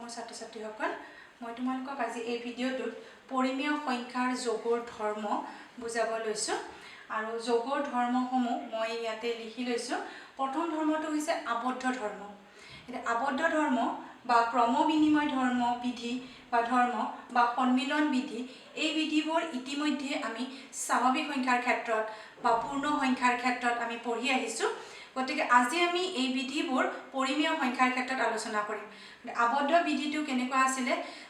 মোৰ ছাত্ৰ ছাত্ৰীসকল মই তোমালোকক আজি এই ভিডিঅ'টোত পৰিমেয় সংখ্যাৰ যোগৰ ধৰ্ম বুজাব লৈছো আৰু যোগৰ ধৰ্মসমূহ মই ইয়াতে লিখি লৈছো প্ৰথম ধৰ্মটো হৈছে আবদ্ধ ধৰ্ম এটা আবদ্ধ ধৰ্ম বা ক্ৰম বিনিময় ধৰ্ম বিধি বা ধৰ্ম বা সন্মিলন বিধি এই বিধিবোৰ ইতিমধ্যে আমি স্বাভাৱিক সংখ্যাৰ ক্ষেত্ৰত বা পূৰ্ণ সংখ্যাৰ ক্ষেত্ৰত আমি পঢ়ি আহিছো গতিকে আজি আমি এই বিধিবোৰ পৰিমেয় সংখ্যাৰ ক্ষেত্ৰত আলোচনা কৰিম আবদ্ধ বিধিটো কেনেকুৱা আছিল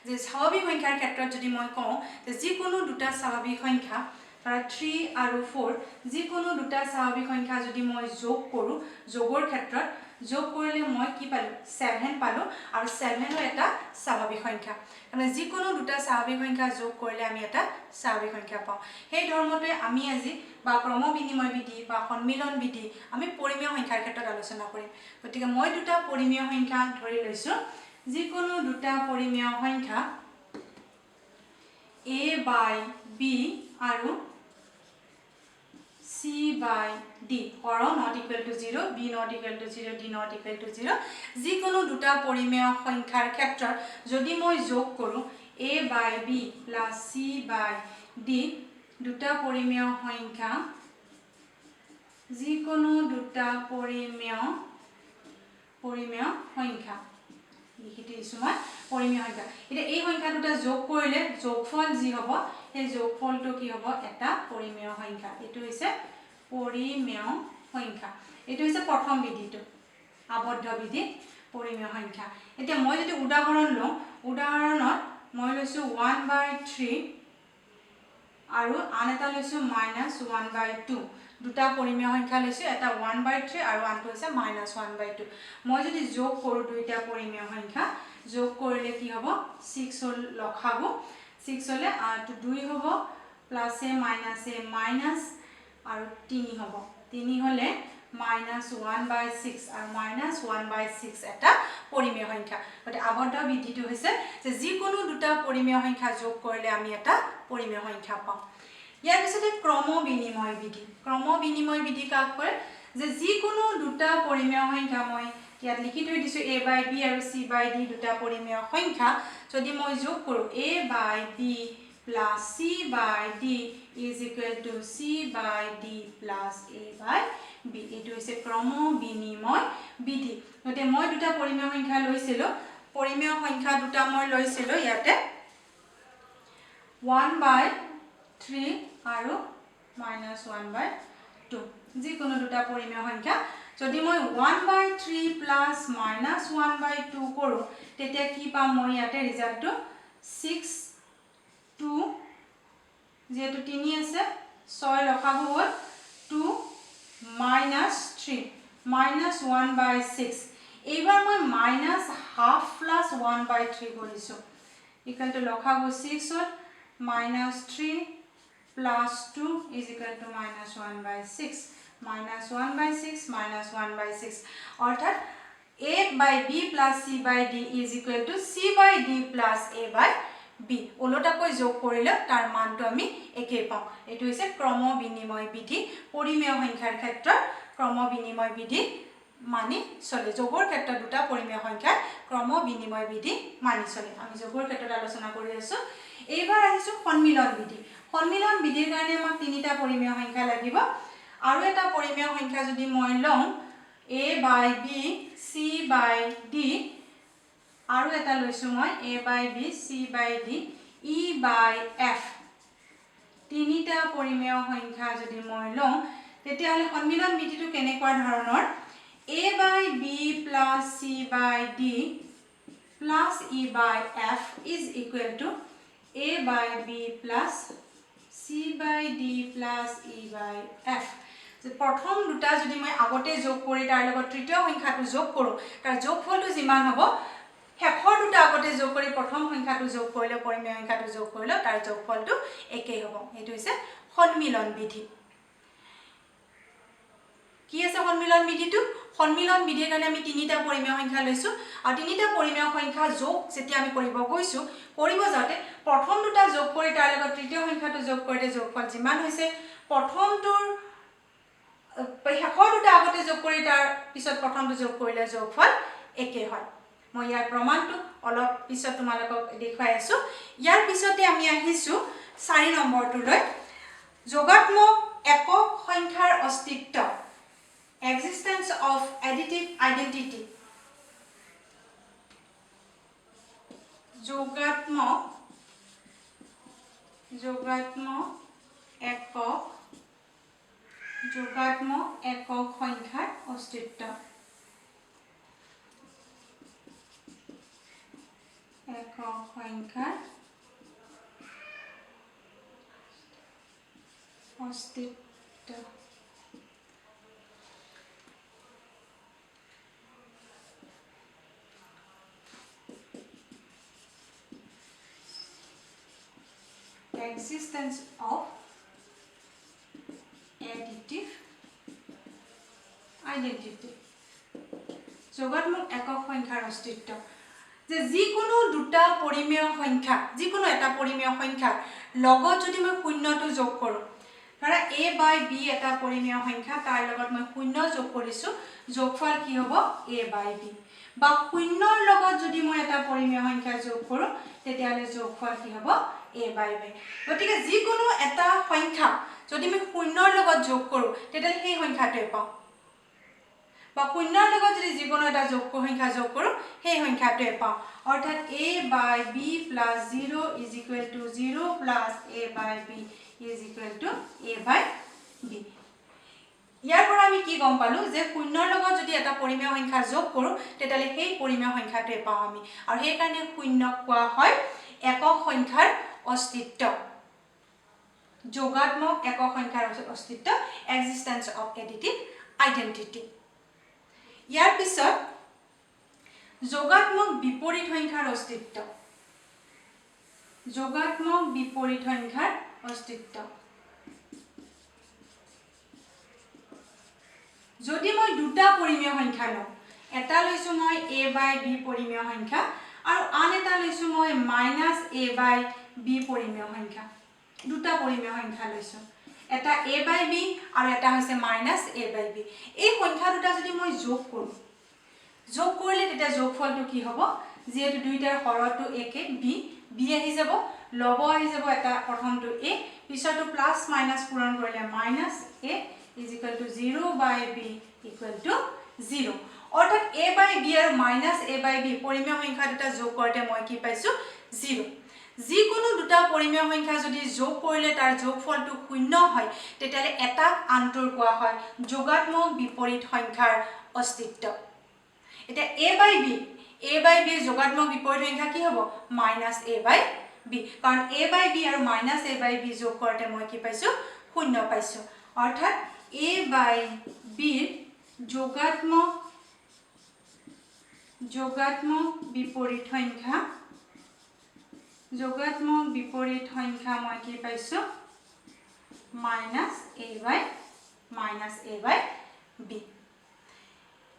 যে স্বাভাৱিক সংখ্যাৰ ক্ষেত্ৰত যদি মই কওঁ যে যিকোনো দুটা স্বাভাৱিক সংখ্যা ধৰা 3 আৰু 4 যিকোনো দুটা স্বাভাৱিক সংখ্যা যদি মই যোগ কৰো যোগৰ ক্ষেত্ৰত যোগ কৰিলে মই কি পালো 7 পালো আৰু 7 ও এটা স্বাভাৱিক সংখ্যা মানে যিকোনো দুটা স্বাভাৱিক সংখ্যা যোগ কৰিলে আমি এটা স্বাভাৱিক সংখ্যা পাওঁ সেই ধৰ্মটোৱে আমি আজি বা ক্ৰম বিনিময় বিধি বা সন্মিলন বিধি আমি পৰিমেয় সংখ্যাৰ ক্ষেত্ৰত আলোচনা কৰিম গতিকে মই দুটা পৰিমেয় সংখ্যা ধৰি লৈছো যিকোনো দুটা পৰিমেয় সংখ্যা a by b আৰু c by d or not equal to 0 b not equal to 0 d not equal to 0 যিকোনো দুটা পৰিমেয় সংখ্যাৰ ক্ষেত্ৰত যদি মই যোগ কৰো a by b plus c by d দুটা পৰিমেয় সংখ্যা যিকোনো দুটা পৰিমেয় সংখ্যা লিখি দিছো মই পৰিমেয় সংখ্যা এটা এই সংখ্যা দুটা যোগ কৰিলে যোগফল যি হ'ব এই যোগফলটো কি হ'ব এটা পৰিমেয় সংখ্যা এটো হৈছে পৰিমেয় সংখ্যা এটো হৈছে প্ৰথম বিধিটো আবদ্ধ বিধি পৰিমেয় সংখ্যা এতিয়া মই যদি উদাহৰণ লওঁ উদাহৰণত মই লৈছো 1/3 আৰু আন এটা লৈছো -1/2 দুটা পৰিমেয় সংখ্যা লৈছো এটা 1/3 আৰু আনটো হৈছে -1/2 মই যদি যোগ কৰো দুইটা পৰিমেয় সংখ্যা যোগ কৰিলে কি হ'ব 6 হল লখাগু 6 হলে 2 হ'ব প্লাস এ মাইনাস এ মাইনাস আৰু 3 হ'ব 3 হলে -1/6 আৰু -1/6 এটা পৰিমেয় সংখ্যা গতে আবদ্ধ বিধিটো হৈছে যে যিকোনো দুটা পৰিমেয় সংখ্যা যোগ কৰিলে আমি এটা পৰিমেয় সংখ্যা পাওঁ ইয়াৰ পিছতে ক্ৰম বিনিময় বিধি কাক কয় যে যিকোনো দুটা পৰিমেয় সংখ্যা মই ইয়াত লিখি থৈ দিছো a by b আৰু c by d দুটা পৰিমেয় সংখ্যা যদি মই যোগ কৰো a by b plus c by d is equal to c by d plus a by b এটো হৈছে ক্ৰম বিনিময় বিধি গতে মই দুটা পৰিমেয় সংখ্যা লৈছিলো পৰিমেয় সংখ্যা দুটা মই লৈছিলো ইয়াতে 1/3 আৰু -1/2 যিকোনো দুটা পৰিমেয় সংখ্যা যদি মই 1/3 plus -1/2 কৰো তেতিয়া কি পাম মই ইয়াতে ৰিজাল্টটো 6 2 যেটো 3 আছে 6 লখাগু হ'ল 2 -3 -1/6 এইবাৰ মই -half plus 1/3 কৰিছো ইকুৱেল টু লখাগু 6 হ'ল -3 plus 2 is equal to -1/6 -1/6 -1/6 অৰ্থাৎ a by b plus c by d is equal to c by d plus a by b ওলটাকৈ যোগ কৰিলে তাৰ মানটো আমি একেই পাওঁ এটো হৈছে ক্ৰম বিনিময় বিধি পৰিমেয় সংখ্যাৰ ক্ষেত্ৰত ক্ৰম বিনিময় বিধি মানি চলে যোগৰ ক্ষেত্ৰত দুটা পৰিমেয় সংখ্যাৰ ক্ৰম বিনিময় বিধি মানি চলে আমি যোগৰ ক্ষেত্ৰত আলোচনা কৰি আছো এইবাৰ আহিছো সন্মিলন বিধিৰ কাৰণে আমাক তিনিটা পৰিমেয় সংখ্যা লাগিব আৰু এটা পৰিমেয় সংখ্যা যদি মই লওঁ a by b c by d আৰু এটা লৈছো মই a by b c by d e by f তিনিটা পৰিমেয় সংখ্যা যদি মই লওঁ তেতিয়া হলে সন্মিলন বিধিটো কেনেকুৱা ধৰণৰ a by b plus c by d plus e by f is equal to a by b plus c by d plus e by f যে প্ৰথম দুটা যদি মই আগতে যোগ কৰি তাৰ লগত তৃতীয় সংখ্যাটো যোগ কৰো তাৰ যোগফলটো যিমান হ'ব শেষৰ দুটা আগতে যোগ কৰি প্ৰথম সংখ্যাটো যোগ কৰিলে পৰিমেয় সংখ্যাটো যোগ কৰিলে তাৰ যোগফলটো একেই হ'ব এটো হৈছে সন্মিলন বিধি কি আছে সন্মিলন বিধিটো সন্মিলন বিধিৰ কাৰণে আমি তিনিটা পৰিমেয় সংখ্যা লৈছো আৰু তিনিটা পৰিমেয় সংখ্যা যোগ যেতিয়া আমি কৰিব গৈছো কৰিব যাতে প্ৰথম দুটা যোগ কৰি তাৰ লগত তৃতীয় সংখ্যাটো যোগ কৰিলে যোগফল যিমান হৈছে প্ৰথমটোৰ শেষৰ দুটা আগতে যোগ কৰি তাৰ পিছত প্ৰথমটো যোগ কৰিলে যোগফল একে হয় মই ইয়াৰ প্ৰমাণটো অলপ পিছত তোমালোকক দেখুৱাই আছো ইয়াৰ পিছতে আমি আহিছো 4 নম্বৰটোলৈ যোগাত্মক একক সংখ্যাৰ অস্তিত্ব existence of additive identity যোগাত্মক একক সংখ্যাৰ অস্তিত্ব একক সংখ্যাৰ অস্তিত্ব existence of additive identity যোগাত্মক একক সংখ্যাৰ অস্তিত্ব যে যিকোনো দুটা পৰিমেয় সংখ্যা যিকোনো এটা পৰিমেয় সংখ্যা লগত যদি মই শূন্যটো যোগ কৰো ধৰা a by b এটা পৰিমেয় সংখ্যা তাৰ লগত মই শূন্য যোগ কৰিছো যোগফল কি হ'ব a by b বা শূন্যৰ লগত যদি মই এটা পৰিমেয় সংখ্যা যোগ কৰো তেতিয়ালে যোগফল কি হ'ব a by b গতিকে যিকোনো এটা সংখ্যা যদি মই শূন্যৰ লগত যোগ কৰো তেতিয়ালে সেই সংখ্যাটোৱে পাওঁ বা শূন্যৰ লগত যদি যিকোনো এটা সংখ্যা যোগ কৰো সেই সংখ্যাটোৱে পাওঁ অৰ্থাৎ a by b plus 0 is equal to 0 plus a by b is equal to a by b ইয়াৰ পৰা আমি কি গম পালো যে শূন্যৰ লগত যদি এটা পৰিমেয় সংখ্যা যোগ কৰো তেতিয়ালে সেই পৰিমেয় সংখ্যাটোৱে পাওঁ আমি আৰু সেই কাৰণে শূন্যক কোৱা হয় একক সংখ্যাৰ অস্তিত্ব যোগাত্মক একক সংখ্যাৰ অস্তিত্ব existence of additive identity ইয়াৰ পিছত যোগাত্মক বিপৰীত সংখ্যাৰ অস্তিত্ব যোগাত্মক বিপৰীত সংখ্যাৰ অস্তিত্ব যদি মই দুটা পৰিমেয় সংখ্যা লওঁ এটা লৈছো মই a by b পৰিমেয় সংখ্যা আৰু আন এটা লৈছো মই -a by b পৰিমেয় সংখ্যা দুটা পৰিমেয় সংখ্যা লৈছো এটা a by b আৰু এটা হৈছে -a by b এই সংখ্যা দুটা যদি মই যোগ কৰো যোগ কৰিলে তেতিয়া যোগফলটো কি হ'ব যেহেতু দুইটাৰ হৰটো একে b b আহি যাব লব আহি যাব এটা প্ৰথমটো a পিছৰটো প্লাস মাইনাস পূৰণ কৰিলে -a is equal to 0 by b equal to 0 অৰ্থাৎ a by b আৰু -a by b পৰিমেয় সংখ্যা দুটা যোগ কৰোঁতে মই কি পাইছো 0 যিকোনো দুটা পৰিমেয় সংখ্যা যদি যোগ কৰিলে তাৰ যোগফলটো শূন্য হয় তেতিয়ালে এটা আনটোৰ কোৱা হয় যোগাত্মক বিপৰীত সংখ্যাৰ অস্তিত্ব এটা a by b যোগাত্মক বিপৰীত সংখ্যা কি হ'ব -a by b কাৰণ a by b আৰু -a by b যোগ কৰোঁতে মই কি পাইছো শূন্য পাইছো অৰ্থাৎ a by b যোগাত্মক বিপৰীত সংখ্যা মই কি পাইছো -a by b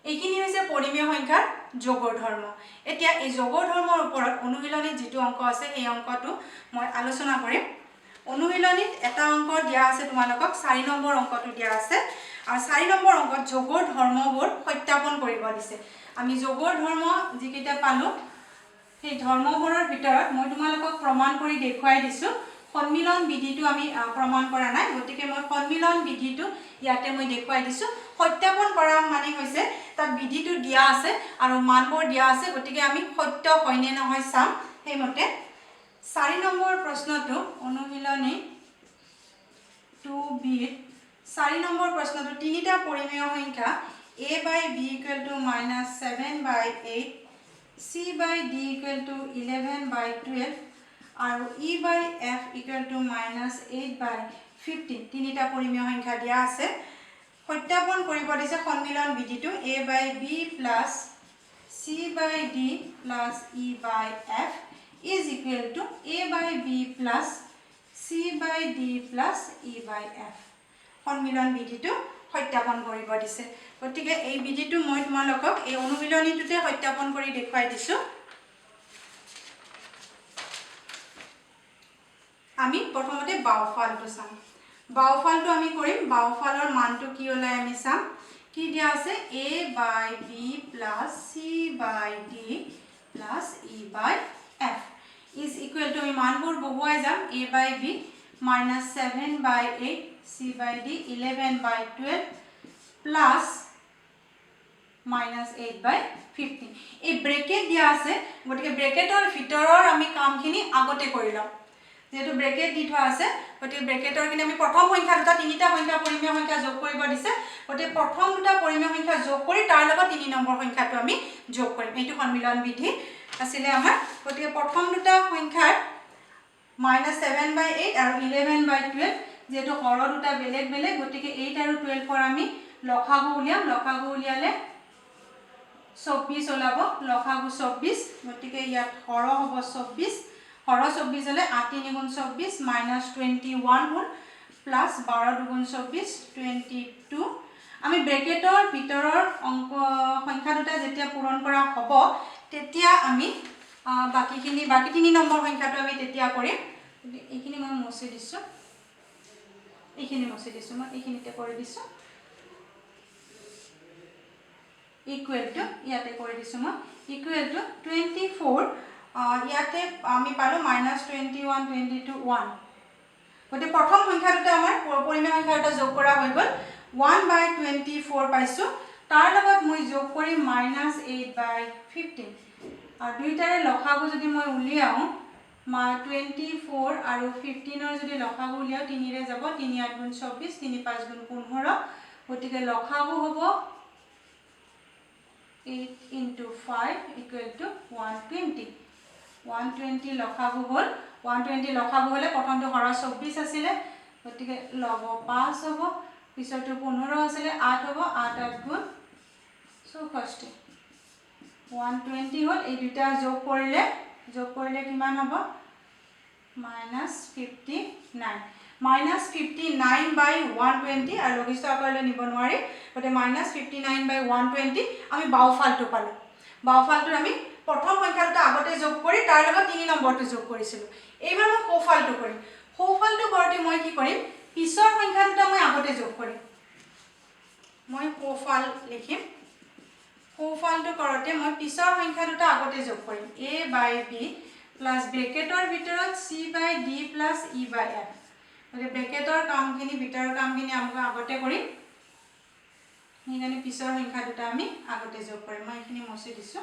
এইখিনি হৈছে পৰিমেয় সংখ্যাৰ যোগৰ ধৰ্ম এতিয়া এই যোগৰ ধৰ্মৰ ওপৰত অনুশীলনীত যেটো অংক আছে এই অংকটো মই আলোচনা কৰিম অনুশীলনীত এটা অংক দিয়া আছে তোমালোকক 4 নম্বৰ অংকটো দিয়া আছে আৰু 4 নম্বৰ অংকত যোগৰ ধৰ্মবোৰ সত্যাপন কৰিব দিছে আমি যোগৰ ধৰ্ম যিকেইটা পালো সেই ধৰ্মবোৰৰ ভিতৰত মই তোমালোকক প্ৰমাণ কৰি দেখুৱাই দিছো সন্মিলন বিধিটো আমি প্ৰমাণ কৰা নাই গতিকে মই সন্মিলন বিধিটো ইয়াতে মই দেখুৱাই দিছো সত্যাপন কৰা মানে হৈছে তাত বিধিটো দিয়া আছে আৰু মানবোৰ দিয়া আছে গতিকে আমি সত্য হয় নে নহয় চাম সেইমতে 4 নম্বৰ প্ৰশ্নটো অনুশীলনী 2b 4 নম্বৰ প্ৰশ্নটো তিনিটা পৰিমেয় সংখ্যা a by b equal to -7 by 8 c by d equal to 11 by 12 আৰু e by f equal to -8 by 15 তিনিটা পৰিমেয় সংখ্যা দিয়া আছে সত্যাপন কৰিব দিছে সন্মিলন বিধিটো a by b plus c by d plus e by f is equal to a by b plus c by d plus e by f সন্মিলন বিধিটো সত্যাপন কৰিব দিছে গতিকে এই বিধিটো মই তোমালোকক এই অনুশীলনীটোতে সত্যাপন কৰি দেখুৱাই দিছো আমি প্ৰথমতে বাওফালটো চাম বাওফালটো আমি কৰিম বাওফালৰ মানটো কি ওলাই আমি চাম কি দিয়া আছে a by b plus c by d আমি মানবোৰ বহুৱাই যাম a by b minus 7 by 8 c by d 11/12 plus minus 8 by 15 এই ব্ৰেকেট দিয়া আছে গতিকে ব্ৰেকেটৰ ভিতৰৰ আমি কামখিনি আগতে কৰি লম যেটো ব্ৰেকেট দি থোৱা আছে গতিকে ব্ৰেকেটৰ কিনে আমি প্ৰথম সংখ্যা দুটা তিনিটা সংখ্যা পৰিমেয় সংখ্যা যোগ কৰিব দিছে গতিকে প্ৰথম দুটা পৰিমেয় সংখ্যা যোগ কৰি তাৰ লগত 3 নম্বৰ সংখ্যাটো আমি যোগ কৰিম এইটো সন্মিলন বিধি আছিলে আমাৰ গতিকে প্ৰথম দুটা সংখ্যাৰ -7/8 আৰু 11/12 যেটো হৰ দুটা বেলেগ বেলেগ গতিকে 8 আৰু 12 ৰ আমি লসাগু উলিয়ালে 24 ওলাব লসাগু 24 গতিকে ইয়াত হৰ হ'ব 24 হৰ 24 হলে 8 3 গুণ 24 -21 হল প্লাস 12 2 24 22 আমি ব্ৰেকেটৰ ভিতৰৰ অংক সংখ্যা দুটা যেতিয়া পূৰণ কৰা হ'ব তেতিয়া আমি বাকি 3 নম্বৰ সংখ্যাটো আমি তেতিয়া কৰিম এইখিনি মই মছি দিছো মই এইখিনিতে কৰি দিছো equal to ইয়াতে কৰি দিছো মই equal to 24 ইয়াতে আমি পালো -21 22 1 গতে প্ৰথম সংখ্যা দুটা আমাৰ পৰিমেয় সংখ্যা দুটা যোগ কৰা হৈ গল 1/24 পাইছো তাৰ লগত মই যোগ কৰি -8/15 আৰু দুইটাৰে লসাগু যদি মই উলিয়াও 24 আৰু 15 ৰ যদি লসাগু উলিয়াও 3 ৰে যাব 3 8 গুণ 24 3 5 গুণ 15 গতিকে লসাগু হ'ব 8 into 5 equal to 120 লসাগু হল 120 লসাগু হলে প্ৰথমটো হৰ 24 আছিল গতিকে লব 5 হ'ব পিছৰটো 15 আছিল 8 হ'ব 8 8 গুণ 64 120 হল এই দুটা যোগ কৰিলে কিমান হ'ব -59 -59/120 আৰু লঘিষ্ঠ আকাৰলৈ নিব নোৱাৰি গতে -59/120 আমি বাওফালটো পালো বাওফালটো আমি প্ৰথম সংখ্যা দুটা আগতে যোগ কৰি তাৰ লগত 3 নম্বৰটো যোগ কৰিছিল এইবাৰ মই সোফালটো কৰিম সোফালটো কৰোতে মই কি কৰিম পিছৰ সংখ্যা দুটা মই আগতে যোগ কৰিম মই সোফাল লিখিম সোফালটো কৰোতে মই পিছৰ সংখ্যা দুটা আগতে যোগ কৰিম a by b plus ব্ৰেকেটৰ ভিতৰত c by d plus e by f গতে ব্ৰেকেটৰ কামখিনি ভিতৰৰ কামখিনি আমি আগতে কৰিম নিগানি পিছৰ সংখ্যা দুটা আমি আগতে যোগ কৰিম মই এখিনি মছি দিছো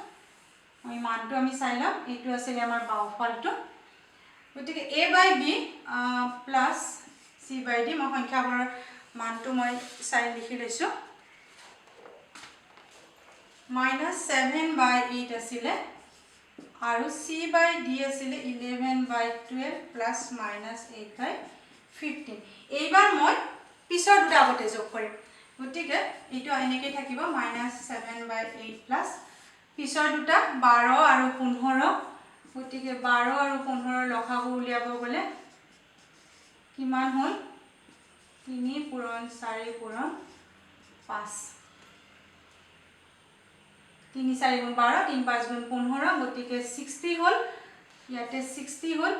মই মানটো আমি চাই লম এইটো আছিল আমাৰ বাওফালটো গতিকে a by b plus c by d মই সংখ্যাবোৰৰ মানটো মই চাই লিখি লৈছো -7/8 আছিল আৰু c by d আছিল 11/12 plus -8/15 এইবাৰ মই পিছৰ দুটা আগতে যোগ কৰিম গতিকে এইটো এনেকৈ থাকিব -7/8 plus পিছৰ দুটা 12 আৰু 15 গতিকে 12 আৰু 15 লসাগু উলিয়াব গলে কিমান হল 3 পূৰণ 4 পূৰণ 5 3 4 গুণ 12 3 5 গুণ 15 গতিকে 60 হল ইয়াতে 60 হল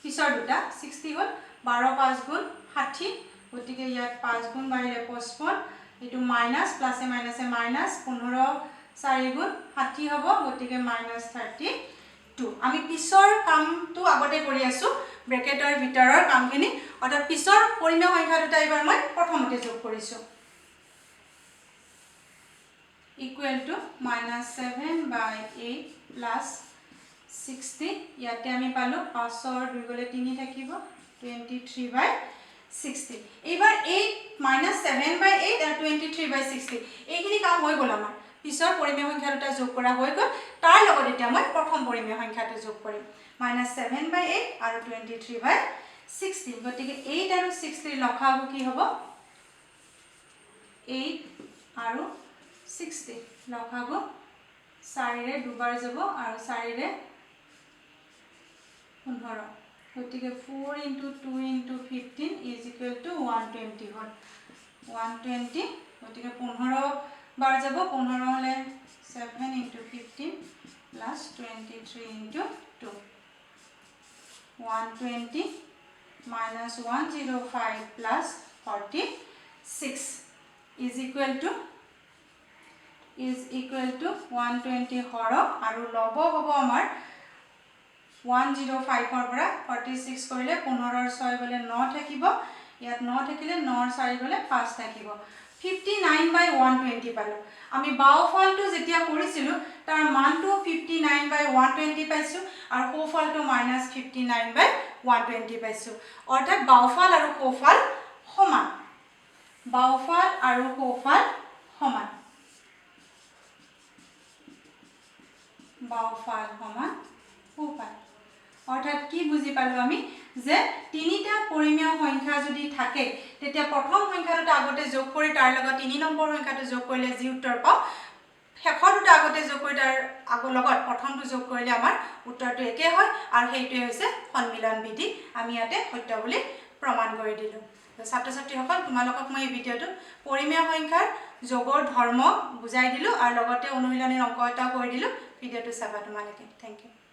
পিছৰ দুটা 60 হল 12 5 গুণ 60 গতিকে ইয়াত 5 গুণ বাহিৰে 55 এটো মাইনাস প্লাসে মাইনাসে মাইনাস 15 4 গুণ 60 হ'ব গতিকে -32 আমি পিছৰ কামটো আগতে কৰি আছো ব্ৰেকেটৰ ভিতৰৰ কামখিনি অৰ্থাৎ পিছৰ পৰিমেয় সংখ্যা দুটা এবাৰ মই প্ৰথমতে যোগ কৰিছো equal to -7/8 plus 60 ইয়াতে আমি পালো 5 ৰ 2 গলে 3 থাকিব 23/60 এইবাৰ 8 -7/8 আৰু 23/60 এইখিনি কাম হৈ গল আমাৰ পিছৰ পৰিমেয় সংখ্যা দুটা যোগ কৰা হৈ গল তাৰ লগত এতিয়া মই প্ৰথম পৰিমেয় সংখ্যাটো যোগ কৰিম -7/8 আৰু 23/60 গতিকে 8 আৰু 60 লসাগু কি হ'ব 8 আৰু 60 লসাগু 4 ৰে দুবাৰ যাব আৰু 4 ৰে 15 গতিকে 4 * 2 * 15 is equal to 120 হল 120 গতিকে 15 বাৰ যাব 15 হলে 7 * 15 plus 23 * 2 120 minus 105 plus 46 is equal to 120 Har আৰু লব হ'ব আমাৰ 105 পৰা 46 কৰিলে 15 ৰ 6 গলে 9 থাকিব ইয়াত 9 থাকিলে 9 ৰ 4 গলে 5 থাকিব 59/120 পালো আমি বাওফালটো যেতিয়া কৰিছিলো তাৰ মানটো 59/120 পাইছো আৰু সোফালটো -59/120 পাইছো অৰ্থাৎ বাওফাল আৰু সোফাল সমান বাওফাল আৰু সোফাল সমান বাওফাল সমান সোফাল অৰ্থাৎ কি বুজি পালো আমি যে তিনিটা পৰিমেয় সংখ্যা যদি থাকে তেতিয়া প্ৰথম সংখ্যাটো আগতে যোগ কৰি তাৰ লগত 3 নম্বৰ সংখ্যাটো যোগ কৰিলে যি উত্তৰ পাও শেষৰটো আগতে যোগ কৰি তাৰ লগত প্ৰথমটো যোগ কৰিলে আমাৰ উত্তৰটো একে হয় আৰু সেইটোৱে হৈছে সন্মিলন বিধি আমি ইয়াতে সত্য বুলি প্ৰমাণ কৰি দিলো ছাত্ৰ ছাত্ৰীসকল তোমালোকক মই এই ভিডিওটো পৰিমেয় সংখ্যাৰ যোগৰ ধৰ্ম বুজাই দিলো আৰু লগতে অনুশীলনীৰ অংক এটাও কৰি দিলো ভিডিওটো চাবা তোমালোকে থ্যাংক ইউ